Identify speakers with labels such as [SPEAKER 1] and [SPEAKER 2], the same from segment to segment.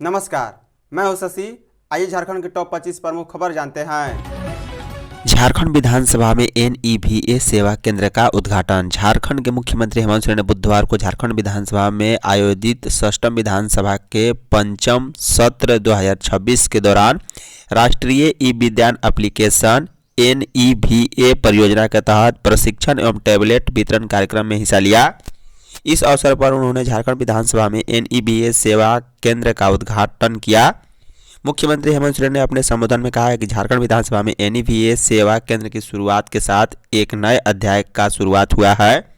[SPEAKER 1] नमस्कार, मैं हूं शशि। आइए झारखंड के टॉप 25 प्रमुख खबर जानते हैं।
[SPEAKER 2] झारखंड विधानसभा में NEVA सेवा केंद्र का उद्घाटन। झारखंड के मुख्यमंत्री हेमंत सोरेन ने बुधवार को झारखंड विधानसभा में आयोजित षष्ठम विधानसभा के पंचम सत्र 2026 के दौरान राष्ट्रीय ई-विज्ञान एप्लीकेशन NEVA परियोजना के तहत प्रशिक्षण एवं टैबलेट वितरण कार्यक्रम में हिस्सा लिया। इस अवसर पर उन्होंने झारखंड विधानसभा में NEVA सेवा केंद्र का उद्घाटन किया। मुख्यमंत्री हेमंत सोरेन ने अपने संबोधन में कहा है कि झारखंड विधानसभा में NEVA सेवा केंद्र की शुरुआत के साथ एक नए अध्याय का शुरुआत हुआ है।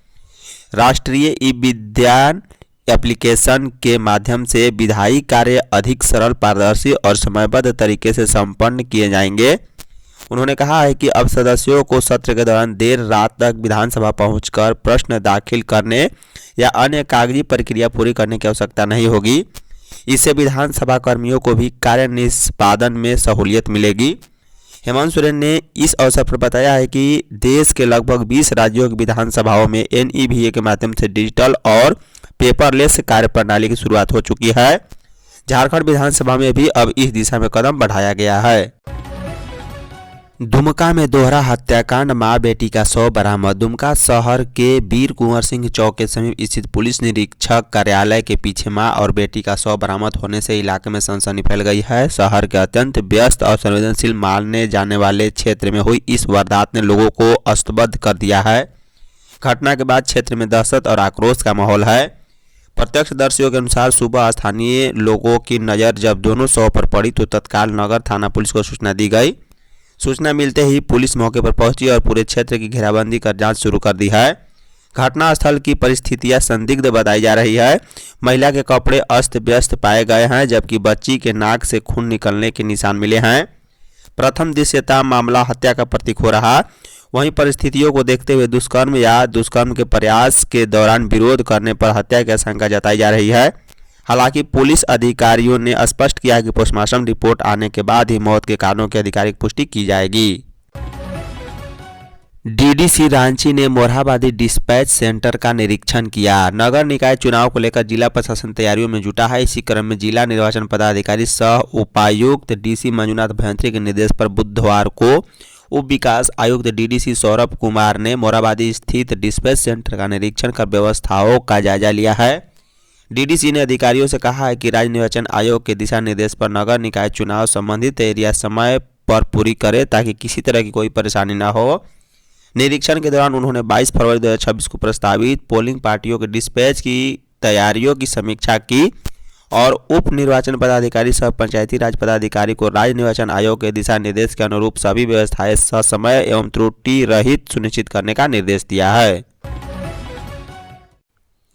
[SPEAKER 2] राष्ट्रीय ई-विज्ञान एप्लीकेशन के माध्यम से विधायी कार्य अधिक सरल, पारदर्शी और समयबद्ध तरीके से संपन्न किए जाएंगे। उन्होंने कहा है कि अब सदस्यों को सत्र के दौरान देर रात तक विधानसभा पहुंचकर प्रश्न दाखिल करने या अन्य कागजी प्रक्रिया पूरी करने की आवश्यकता नहीं होगी। इससे विधानसभा कर्मियों को भी कार्य निष्पादन में सहूलियत मिलेगी। हेमंत सोरेन ने इस अवसर पर बताया है कि देश के लगभग 20 राज्यों की विधानसभाओं में NEVA के माध्यम से डिजिटल और पेपरलेस कार्य प्रणाली की शुरुआत हो चुकी है। झारखंड विधानसभा में भी अब इस दिशा में कदम बढ़ाया गया है। दुमका में दोहरा हत्याकांड, मां बेटी का शव बरामद। दुमका शहर के वीर कुंवर सिंह चौक के समीप स्थित पुलिस निरीक्षक कार्यालय के पीछे मां और बेटी का शव बरामद होने से इलाके में सनसनी फैल गई है। शहर के अत्यंत व्यस्त और संवेदनशील माने जाने वाले क्षेत्र में हुई इस वारदात ने लोगों को अस्तबद्ध कर दिया है। घटना के बाद क्षेत्र में दहशत और आक्रोश का माहौल है। प्रत्यक्षदर्शियों के अनुसार सुबह स्थानीय लोगों की नज़र जब दोनों शव पर पड़ी तो तत्काल नगर थाना पुलिस को सूचना दी गई। सूचना मिलते ही पुलिस मौके पर पहुंची और पूरे क्षेत्र की घेराबंदी कर जांच शुरू कर दी है। घटनास्थल की परिस्थितियां संदिग्ध बताई जा रही है। महिला के कपड़े अस्त व्यस्त पाए गए हैं, जबकि बच्ची के नाक से खून निकलने के निशान मिले हैं। प्रथम दृश्यता मामला हत्या का प्रतीक हो रहा। वहीं परिस्थितियों को देखते हुए दुष्कर्म या दुष्कर्म के प्रयास के दौरान विरोध करने पर हत्या की आशंका जताई जा रही है। हालांकि पुलिस अधिकारियों ने स्पष्ट किया कि पोस्टमार्टम रिपोर्ट आने के बाद ही मौत के कारणों की आधिकारिक पुष्टि की जाएगी। DDC रांची ने मोरहाबादी डिस्पैच सेंटर का निरीक्षण किया। नगर निकाय चुनाव को लेकर जिला प्रशासन तैयारियों में जुटा है। इसी क्रम में जिला निर्वाचन पदाधिकारी सह उपायुक्त DC मंजुनाथ भयंत्री के निर्देश पर बुधवार को उप विकास आयुक्त DDC सौरभ कुमार ने मोरहाबादी स्थित डिस्पैच सेंटर का निरीक्षण कर व्यवस्थाओं का जायजा लिया है। DDC ने अधिकारियों से कहा है कि राज्य निर्वाचन आयोग के दिशा निर्देश पर नगर निकाय चुनाव संबंधित तैयारियां समय पर पूरी करे ताकि किसी तरह की कोई परेशानी न हो। निरीक्षण के दौरान उन्होंने 22 फरवरी 2026 को प्रस्तावित पोलिंग पार्टियों के डिस्पैच की तैयारियों की समीक्षा की और उप निर्वाचन पदाधिकारी सह पंचायती राज पदाधिकारी को राज्य निर्वाचन आयोग के दिशा निर्देश के अनुरूप सभी व्यवस्थाएं ससमय एवं त्रुटि रहित सुनिश्चित करने का निर्देश दिया है।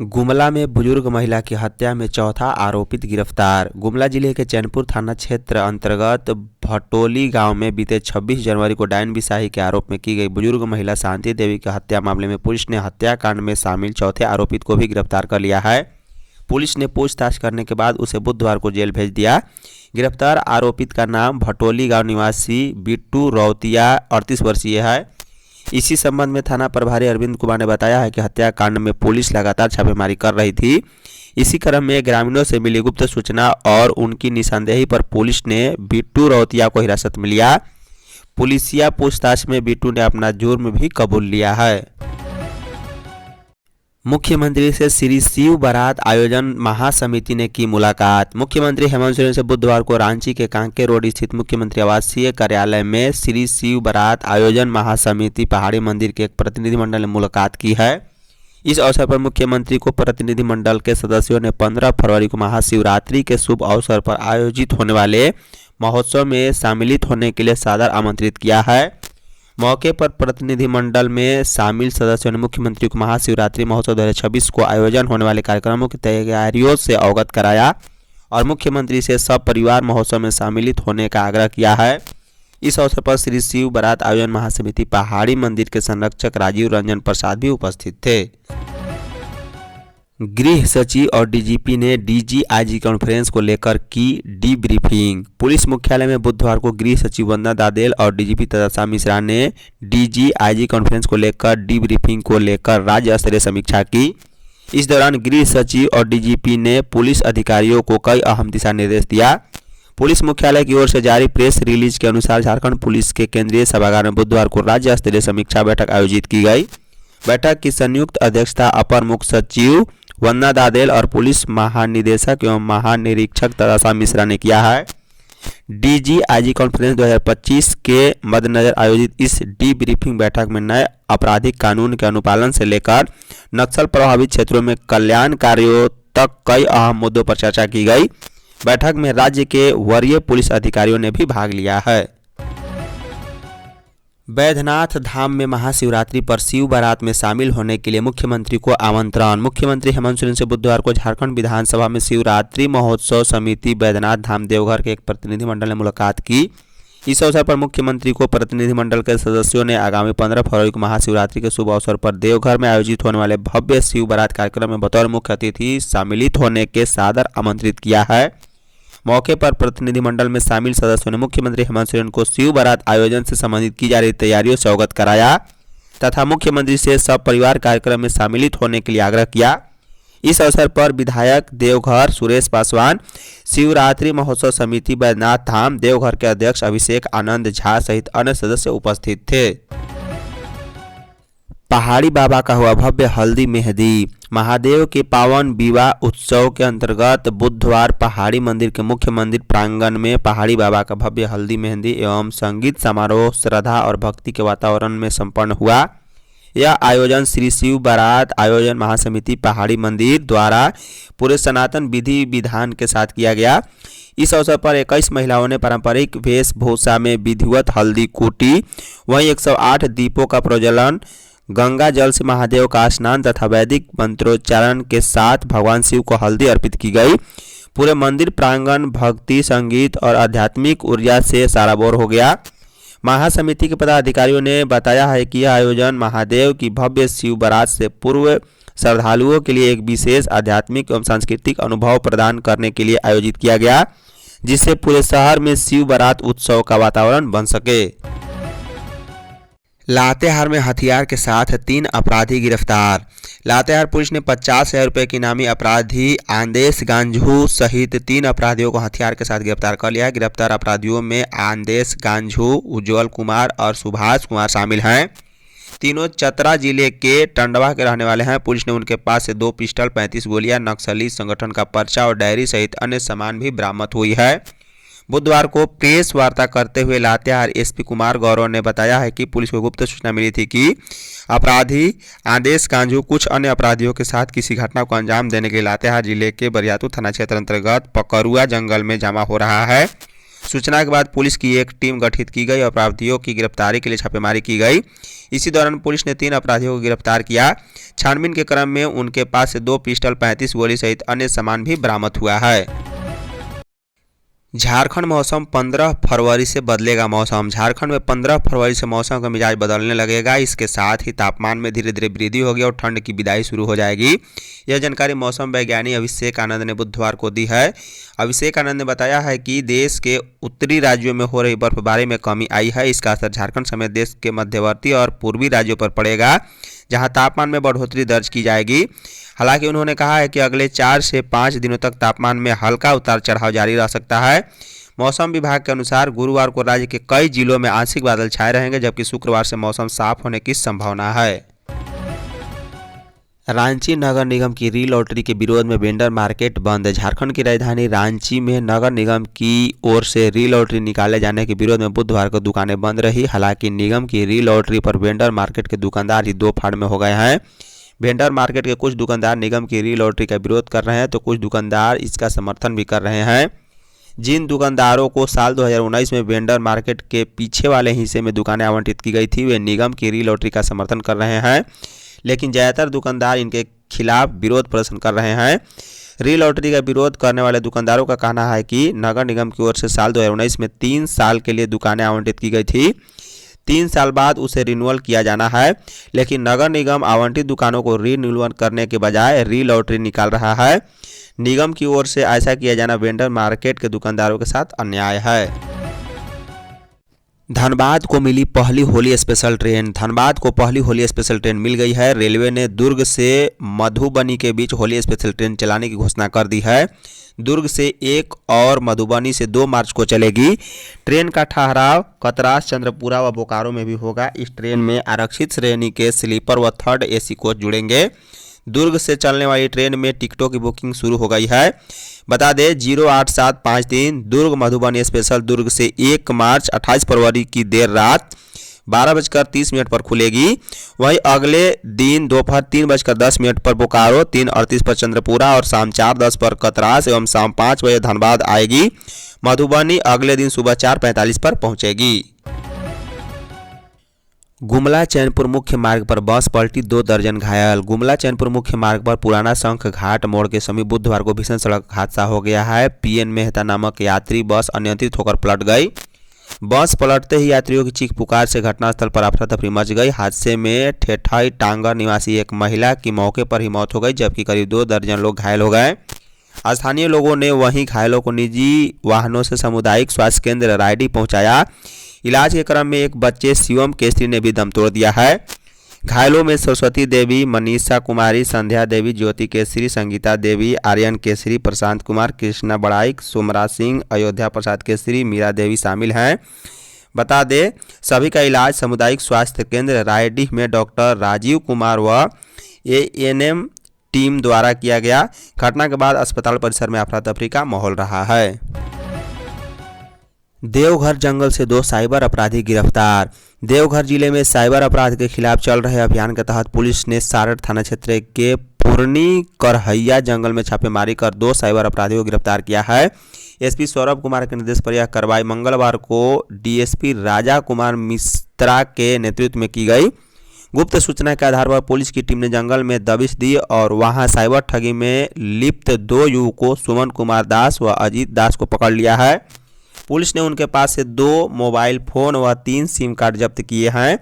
[SPEAKER 2] गुमला में बुजुर्ग महिला की हत्या में चौथा आरोपित गिरफ्तार। गुमला जिले के चैनपुर थाना क्षेत्र अंतर्गत भटोली गांव में बीते 26 जनवरी को डायन बिसाही के आरोप में की गई बुजुर्ग महिला शांति देवी की हत्या मामले में पुलिस ने हत्याकांड में शामिल चौथे आरोपित को भी गिरफ्तार कर लिया है। पुलिस ने पूछताछ करने के बाद उसे बुधवार को जेल भेज दिया। गिरफ्तार आरोपित का नाम भटोली गाँव निवासी बिट्टू रौतिया 38 वर्षीय है। इसी संबंध में थाना प्रभारी अरविंद कुमार ने बताया है कि हत्याकांड में पुलिस लगातार छापेमारी कर रही थी। इसी क्रम में ग्रामीणों से मिली गुप्त सूचना और उनकी निशानदेही पर पुलिस ने बिट्टू रौतिया को हिरासत में लिया। पुलिसिया पूछताछ में बिट्टू ने अपना जुर्म भी कबूल लिया है। मुख्यमंत्री से श्री शिव बारात आयोजन महासमिति ने की मुलाकात। मुख्यमंत्री हेमंत सोरेन से बुधवार को रांची के कांके रोड स्थित मुख्यमंत्री आवासीय कार्यालय में श्री शिव बारात आयोजन महासमिति पहाड़ी मंदिर के एक प्रतिनिधिमंडल ने मुलाकात की है। इस अवसर पर मुख्यमंत्री को प्रतिनिधिमंडल के सदस्यों ने 15 फरवरी को महाशिवरात्रि के शुभ अवसर पर आयोजित होने वाले महोत्सव में सम्मिलित होने के लिए सादर आमंत्रित किया है। मौके पर प्रतिनिधिमंडल में शामिल सदस्यों ने मुख्यमंत्री को महाशिवरात्रि महोत्सव 2026 को आयोजन होने वाले कार्यक्रमों की तैयारियों से अवगत कराया और मुख्यमंत्री से सब परिवार महोत्सव में सम्मिलित होने का आग्रह किया है। इस अवसर पर श्री शिव बारात आयोजन महासमिति पहाड़ी मंदिर के संरक्षक राजीव रंजन प्रसाद भी उपस्थित थे। गृह सचिव और डीजीपी ने डीजीआईजी कॉन्फ्रेंस को लेकर की डीब्रीफिंग। पुलिस मुख्यालय में बुधवार को गृह सचिव वंदना दादेल और डीजीपी तताशा मिश्रा ने डीजीआईजी कॉन्फ्रेंस को लेकर डीब्रीफिंग को लेकर राज्य स्तरीय समीक्षा की। इस दौरान गृह सचिव और डीजीपी ने पुलिस अधिकारियों को कई अहम दिशा निर्देश दिया। पुलिस मुख्यालय की ओर से जारी प्रेस रिलीज के अनुसार झारखंड पुलिस के केंद्रीय सभागार में बुधवार को राज्य स्तरीय समीक्षा बैठक आयोजित की गई। बैठक की संयुक्त अध्यक्षता अपर मुख्य सचिव वंदना दादेल और पुलिस महानिदेशक एवं महानिरीक्षक तताशा मिश्रा ने किया है। डीजीआईजी कॉन्फ्रेंस 2025 के मद्देनजर आयोजित इस डीब्रीफिंग बैठक में नए आपराधिक कानून के अनुपालन से लेकर नक्सल प्रभावित क्षेत्रों में कल्याण कार्यों तक कई अहम मुद्दों पर चर्चा की गई। बैठक में राज्य के वरीय पुलिस अधिकारियों ने भी भाग लिया है। बैद्यनाथ धाम में महाशिवरात्रि पर शिव बारात में शामिल होने के लिए मुख्यमंत्री को आमंत्रण। मुख्यमंत्री हेमंत सोरेन से बुधवार को झारखंड विधानसभा में शिवरात्रि महोत्सव समिति बैद्यनाथ धाम देवघर के एक प्रतिनिधिमंडल ने मुलाकात की। इस अवसर पर मुख्यमंत्री को प्रतिनिधिमंडल के सदस्यों ने आगामी 15 फरवरी को महाशिवरात्रि के शुभ अवसर पर देवघर में आयोजित होने वाले भव्य शिव बारात कार्यक्रम में बतौर मुख्य अतिथि सम्मिलित होने के सादर आमंत्रित किया है। मौके पर प्रतिनिधिमंडल में शामिल सदस्यों ने मुख्यमंत्री हेमंत सोरेन को शिव बारात आयोजन से संबंधित की जा रही तैयारियों से अवगत कराया तथा मुख्यमंत्री से सब परिवार कार्यक्रम में शामिलित होने के लिए आग्रह किया। इस अवसर पर विधायक देवघर सुरेश पासवान, शिवरात्रि महोत्सव समिति बैद्यनाथ धाम देवघर के अध्यक्ष अभिषेक आनंद झा सहित अन्य सदस्य उपस्थित थे। पहाड़ी बाबा का हुआ भव्य हल्दी मेहंदी। महादेव के पावन विवाह उत्सव के अंतर्गत बुधवार पहाड़ी मंदिर के मुख्य मंदिर प्रांगण में पहाड़ी बाबा का भव्य हल्दी मेहंदी एवं संगीत समारोह श्रद्धा और भक्ति के वातावरण में संपन्न हुआ। यह आयोजन श्री शिव बारात आयोजन महासमिति पहाड़ी मंदिर द्वारा पूरे सनातन विधि विधान के साथ किया गया। इस अवसर पर 21 महिलाओं ने पारंपरिक वेशभूषा में विधिवत हल्दी कूटी। वहीं 108 दीपों का प्रज्वलन, गंगा जल से महादेव का स्नान तथा वैदिक मंत्रोच्चारण के साथ भगवान शिव को हल्दी अर्पित की गई। पूरे मंदिर प्रांगण भक्ति, संगीत और आध्यात्मिक ऊर्जा से सराबोर हो गया। महासमिति के पदाधिकारियों ने बताया है कि यह आयोजन महादेव की भव्य शिव बारात से पूर्व श्रद्धालुओं के लिए एक विशेष आध्यात्मिक एवं सांस्कृतिक अनुभव प्रदान करने के लिए आयोजित किया गया, जिससे पूरे शहर में शिव बारात उत्सव का वातावरण बन सके। लातेहार में हथियार के साथ 3 अपराधी गिरफ्तार। लातेहार पुलिस ने 50,000 रुपये की इनामी अपराधी आंदेश गांझू सहित 3 अपराधियों को हथियार के साथ गिरफ्तार कर लिया। गिरफ्तार अपराधियों में आंदेश गांझू, उज्जवल कुमार और सुभाष कुमार शामिल हैं। तीनों चतरा जिले के टंडवा के रहने वाले हैं। पुलिस ने उनके पास से 2 पिस्टल, 35 गोलियां, नक्सली संगठन का पर्चा और डायरी सहित अन्य सामान भी बरामद हुई है। बुधवार को प्रेस वार्ता करते हुए लातेहार एसपी कुमार गौरव ने बताया है कि पुलिस को गुप्त सूचना मिली थी कि अपराधी आदेश गांझू कुछ अन्य अपराधियों के साथ किसी घटना को अंजाम देने के लिए लातेहार जिले के बरियातू थाना क्षेत्र अंतर्गत पकरुआ जंगल में जमा हो रहा है। सूचना के बाद पुलिस की एक टीम गठित की गई और अपराधियों की गिरफ्तारी के लिए छापेमारी की गई। इसी दौरान पुलिस ने 3 अपराधियों को गिरफ्तार किया। छानबीन के क्रम में उनके पास से 2 पिस्टल, 35 गोली सहित अन्य सामान भी बरामद हुआ है। झारखंड मौसम 15 फरवरी से बदलेगा मौसम। झारखंड में 15 फरवरी से मौसम का मिजाज बदलने लगेगा। इसके साथ ही तापमान में धीरे धीरे वृद्धि होगी और ठंड की विदाई शुरू हो जाएगी। यह जानकारी मौसम वैज्ञानिक अभिषेक आनंद ने बुधवार को दी है। अभिषेक आनंद ने बताया है कि देश के उत्तरी राज्यों में हो रही बर्फबारी में कमी आई है। इसका असर झारखंड समेत देश के मध्यवर्ती और पूर्वी राज्यों पर पड़ेगा, जहां तापमान में बढ़ोतरी दर्ज की जाएगी। हालांकि उन्होंने कहा है कि अगले 4 से 5 दिनों तक तापमान में हल्का उतार चढ़ाव जारी रह सकता है। मौसम विभाग के अनुसार गुरुवार को राज्य के कई जिलों में आंशिक बादल छाए रहेंगे, जबकि शुक्रवार से मौसम साफ होने की संभावना है। रांची नगर निगम की री लॉटरी के विरोध में वेंडर मार्केट बंद। झारखंड की राजधानी रांची में नगर निगम की ओर से री लॉटरी निकाले जाने के विरोध में बुधवार को दुकानें बंद रही। हालांकि निगम की री लॉटरी पर वेंडर मार्केट के दुकानदार ही 2 फाड़ में हो गए हैं। वेंडर मार्केट के कुछ दुकानदार निगम की री लॉटरी का विरोध कर रहे हैं, तो कुछ दुकानदार इसका समर्थन भी कर रहे हैं। जिन दुकानदारों को साल 2019 में वेंडर मार्केट के पीछे वाले हिस्से में दुकानें आवंटित की गई थी, वे निगम की री लॉटरी का समर्थन कर रहे हैं, लेकिन ज़्यादातर दुकानदार इनके खिलाफ विरोध प्रदर्शन कर रहे हैं। री लॉटरी का विरोध करने वाले दुकानदारों का कहना है कि नगर निगम की ओर से साल 2019 में 3 साल के लिए दुकानें आवंटित की गई थी। 3 साल बाद उसे रिन्यूअल किया जाना है, लेकिन नगर निगम आवंटित दुकानों को रिन्यूअल करने के बजाय री लॉटरी निकाल रहा है। निगम की ओर से ऐसा किया जाना वेंडर मार्केट के दुकानदारों के साथ अन्याय है। धनबाद को मिली पहली होली स्पेशल ट्रेन। धनबाद को पहली होली स्पेशल ट्रेन मिल गई है। रेलवे ने दुर्ग से मधुबनी के बीच होली स्पेशल ट्रेन चलाने की घोषणा कर दी है। दुर्ग से 1 और मधुबनी से 2 मार्च को चलेगी। ट्रेन का ठहराव कतरास, चंद्रपुरा व बोकारो में भी होगा। इस ट्रेन में आरक्षित श्रेणी के स्लीपर व थर्ड एसी कोच जुड़ेंगे। दुर्ग से चलने वाली ट्रेन में टिकटों की बुकिंग शुरू हो गई है। बता दें 08753 दुर्ग मधुबनी स्पेशल दुर्ग से 1 मार्च 28 फरवरी की देर रात 12:30 पर खुलेगी। वहीं अगले दिन दोपहर 3:10 पर बोकारो, 3:38 पर चंद्रपुरा और शाम 4:10 पर कतरास एवं शाम 5 बजे धनबाद आएगी। मधुबनी अगले दिन सुबह 4:45 पर पहुंचेगी। गुमला चैनपुर मुख्य मार्ग पर बस पलटी, 2 दर्जन घायल। गुमला चैनपुर मुख्य मार्ग पर पुराना शंख घाट मोड़ के समीप बुधवार को भीषण सड़क हादसा हो गया है। पीएन मेहता नामक यात्री बस अनियंत्रित होकर पलट गई। बस पलटते ही यात्रियों की चीख पुकार से घटनास्थल पर अफरा तफरी मच गई। हादसे में ठेठाई टांगर निवासी एक महिला की मौके पर ही मौत हो गई, जबकि करीब 2 दर्जन लोग घायल हो गए। स्थानीय लोगों ने वहीं घायलों को निजी वाहनों से सामुदायिक स्वास्थ्य केंद्र रायडी पहुंचाया। इलाज के क्रम में एक बच्चे शिवम केसरी ने भी दम तोड़ दिया है। घायलों में सरस्वती देवी, मनीषा कुमारी, संध्या देवी, ज्योति केसरी, संगीता देवी, आर्यन केसरी, प्रशांत कुमार, कृष्णा बड़ाइक, सोमराज सिंह, अयोध्या प्रसाद केसरी, मीरा देवी शामिल हैं। बता दें सभी का इलाज सामुदायिक स्वास्थ्य केंद्र रायडीह में डॉक्टर राजीव कुमार व एएनएम टीम द्वारा किया गया। घटना के बाद अस्पताल परिसर में अफरा तफरी का माहौल रहा है। देवघर जंगल से 2 साइबर अपराधी गिरफ्तार। देवघर जिले में साइबर अपराध के खिलाफ चल रहे अभियान के तहत पुलिस ने सारठ थाना क्षेत्र के पुरनी करहैया जंगल में छापेमारी कर 2 साइबर अपराधियों को गिरफ्तार किया है। एसपी सौरभ कुमार के निर्देश पर यह कार्रवाई मंगलवार को डीएसपी राजा कुमार मिश्रा के नेतृत्व में की गई। गुप्त सूचना के आधार पर पुलिस की टीम ने जंगल में दबिश दी और वहां साइबर ठगी में लिप्त 2 युवकों सुमन कुमार दास व अजीत दास को पकड़ लिया है। पुलिस ने उनके पास से 2 मोबाइल फोन व 3 सिम कार्ड जब्त किए हैं।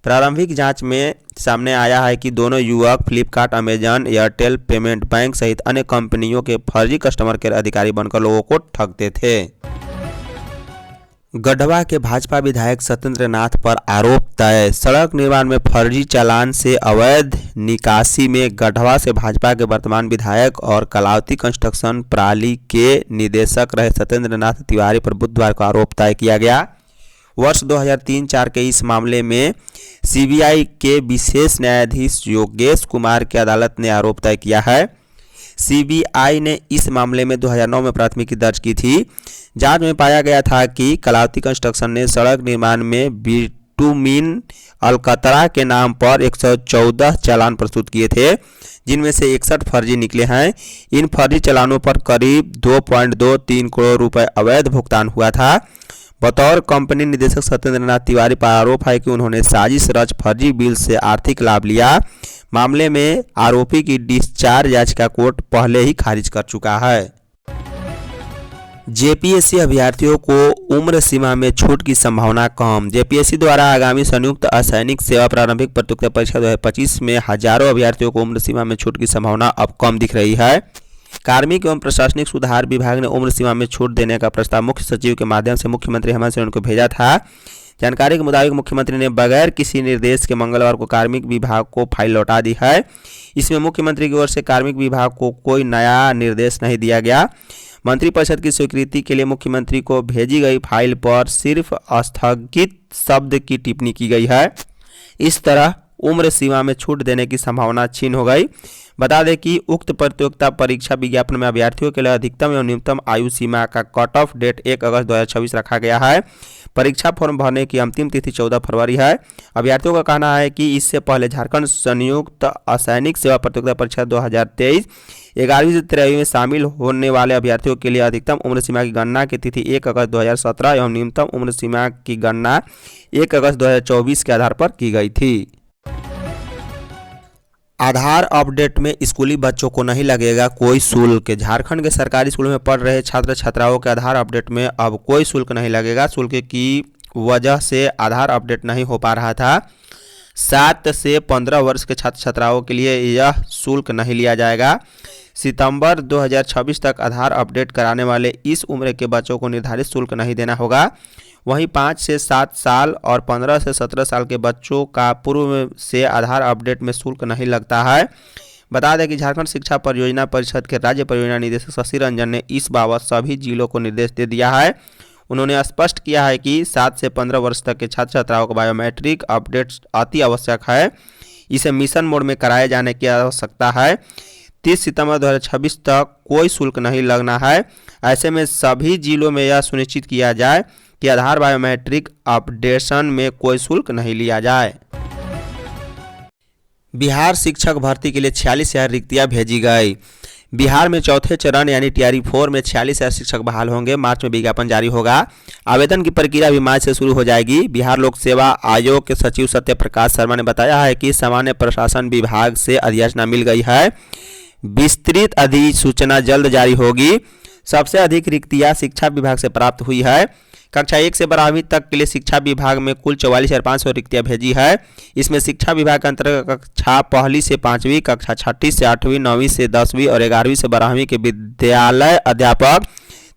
[SPEAKER 2] प्रारंभिक जांच में सामने आया है कि दोनों युवक Flipkart, Amazon, Airtel payment bank सहित अन्य कंपनियों के फर्जी कस्टमर केयर अधिकारी बनकर लोगों को ठगते थे। गढ़वा के भाजपा विधायक सत्येंद्र नाथ पर आरोप तय। सड़क निर्माण में फर्जी चालान से अवैध निकासी में गढ़वा से भाजपा के वर्तमान विधायक और कलावती कंस्ट्रक्शन प्रणाली के निदेशक रहे सत्येंद्र नाथ तिवारी पर बुधवार को आरोप तय किया गया। वर्ष 2003-04 के इस मामले में सीबीआई के विशेष न्यायाधीश योगेश कुमार की अदालत ने आरोप तय किया है। सीबीआई ने इस मामले में 2009 में प्राथमिकी दर्ज की थी। जांच में पाया गया था कि कलावती कंस्ट्रक्शन ने सड़क निर्माण में बिटुमिन अलकतरा के नाम पर 114 चालान प्रस्तुत किए थे, जिनमें से 61 फर्जी निकले हैं। इन फर्जी चालानों पर करीब 2.23 करोड़ रुपए अवैध भुगतान हुआ था। बतौर कंपनी निदेशक सत्येंद्र नाथ तिवारी पर आरोप है कि उन्होंने साजिश रच फर्जी बिल से आर्थिक लाभ लिया। मामले में आरोपी की डिस्चार्ज याचिका कोर्ट पहले ही खारिज कर चुका है। जेपीएससी अभ्यर्थियों को उम्र सीमा में छूट की संभावना कम। जेपीएससी द्वारा आगामी संयुक्त असैनिक सेवा प्रारंभिक प्रतियोगिता परीक्षा 2025 में हजारों अभ्यर्थियों को उम्र सीमा में छूट की संभावना अब कम दिख रही है। कार्मिक एवं प्रशासनिक सुधार विभाग ने उम्र सीमा में छूट देने का प्रस्ताव मुख्य सचिव के माध्यम से मुख्यमंत्री हेमंत सोरेन को भेजा था। जानकारी के मुताबिक मुख्यमंत्री ने बगैर किसी निर्देश के मंगलवार को कार्मिक विभाग को फाइल लौटा दी है। इसमें मुख्यमंत्री की ओर से कार्मिक विभाग को कोई नया निर्देश नहीं दिया गया। मंत्रिपरिषद की स्वीकृति के लिए मुख्यमंत्री को भेजी गई फाइल पर सिर्फ स्थगित शब्द की टिप्पणी की गई है। इस तरह उम्र सीमा में छूट देने की संभावना छीन हो गई। बता दें कि उक्त प्रतियोगिता परीक्षा विज्ञापन में अभ्यर्थियों के लिए अधिकतम एवं न्यूनतम आयु सीमा का कट ऑफ डेट 1 अगस्त 2026 रखा गया है। परीक्षा फॉर्म भरने की अंतिम तिथि 14 फरवरी है। अभ्यर्थियों का कहना है कि इससे पहले झारखंड संयुक्त असैनिक सेवा प्रतियोगिता परीक्षा 2023 11वीं से 13वीं में शामिल होने वाले अभ्यर्थियों के लिए अधिकतम उम्र सीमा की गणना की तिथि 1 अगस्त 2017 एवं न्यूनतम उम्र सीमा की गणना 1 अगस्त 2024 के आधार पर की गई थी। आधार अपडेट में स्कूली बच्चों को नहीं लगेगा कोई शुल्क। झारखंड के सरकारी स्कूलों में पढ़ रहे छात्र छात्राओं के आधार अपडेट में अब कोई शुल्क नहीं लगेगा। शुल्क की वजह से आधार अपडेट नहीं हो पा रहा था। 7 से 15 वर्ष के छात्र छात्राओं के लिए यह शुल्क नहीं लिया जाएगा। सितंबर 2026 तक आधार अपडेट कराने वाले इस उम्र के बच्चों को निर्धारित शुल्क नहीं देना होगा। वहीं 5 से 7 साल और 15 से 17 साल के बच्चों का पूर्व से आधार अपडेट में शुल्क नहीं लगता है। बता दें कि झारखंड शिक्षा परियोजना परिषद के राज्य परियोजना निदेशक शशि रंजन ने इस बाबत सभी जिलों को निर्देश दे दिया है। उन्होंने स्पष्ट किया है कि 7 से 15 वर्ष तक के छात्र छात्राओं को बायोमेट्रिक अपडेट अति आवश्यक है। इसे मिशन मोड में कराए जाने की आवश्यकता है। 30 सितंबर 2026 तक कोई शुल्क नहीं लगना है। ऐसे में सभी जिलों में यह सुनिश्चित किया जाए कि आधार बायोमेट्रिक अपडेशन में कोई शुल्क नहीं लिया जाए। बिहार शिक्षक भर्ती के लिए 46,000 रिक्तियां भेजी गई। बिहार में चौथे चरण यानी टीआरई 4 में 46,000 शिक्षक बहाल होंगे। मार्च में विज्ञापन जारी होगा। आवेदन की प्रक्रिया भी मार्च से शुरू हो जाएगी। बिहार लोक सेवा आयोग के सचिव सत्य प्रकाश शर्मा ने बताया है कि सामान्य प्रशासन विभाग से अधिसूचना मिल गई है। विस्तृत अधिसूचना जल्द जारी होगी। सबसे अधिक रिक्तियां शिक्षा विभाग से प्राप्त हुई है। कक्षा 1 से 12वीं तक के लिए शिक्षा विभाग में कुल 44,500 रिक्तियां भेजी है। इसमें शिक्षा विभाग के अंतर्गत कक्षा 1 से 5वीं, कक्षा 6 से 8वीं, 9वीं से 10वीं और 11वीं से 12वीं के विद्यालय अध्यापक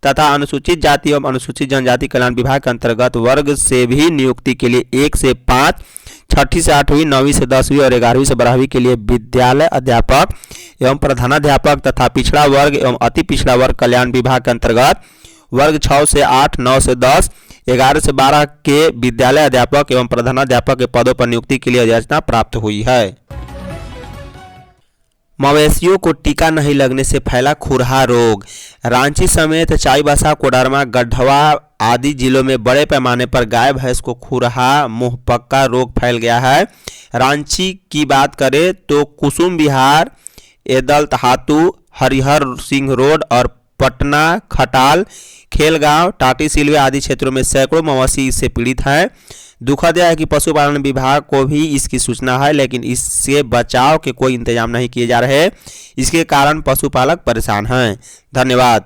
[SPEAKER 2] तथा अनुसूचित जाति एवं अनुसूचित जनजाति कल्याण विभाग के अंतर्गत वर्ग से भी नियुक्ति के लिए 1 से 5, 6 से 8वीं, 9वीं से 10वीं और 11वीं से 12वीं के लिए विद्यालय अध्यापक एवं प्रधानाध्यापक तथा पिछड़ा वर्ग एवं अति पिछड़ा वर्ग कल्याण विभाग के अंतर्गत वर्ग 6 से 8, 9 से 10, 11 से 12 के विद्यालय अध्यापक एवं प्रधानाध्यापक के पदों पर नियुक्ति के लिए अधिसूचना प्राप्त हुई है। मवेशियों को टीका नहीं लगने से फैला खुरहा रोग। रांची समेत चाईबासा, कोडरमा, गढ़वा आदि जिलों में बड़े पैमाने पर गाय भैंस को खुरहा मुंहपक्का रोग फैल गया है। रांची की बात करें तो कुसुम विहार, एदलतहातू, हरिहर सिंह रोड और पटना, खटाल, खेलगांव, टाटी सिलवे आदि क्षेत्रों में सैकड़ों मवेशी इससे पीड़ित हैं। दुखद यह है कि पशुपालन विभाग को भी इसकी सूचना है, लेकिन इससे बचाव के कोई इंतजाम नहीं किए जा रहे। इसके कारण पशुपालक परेशान हैं। धन्यवाद।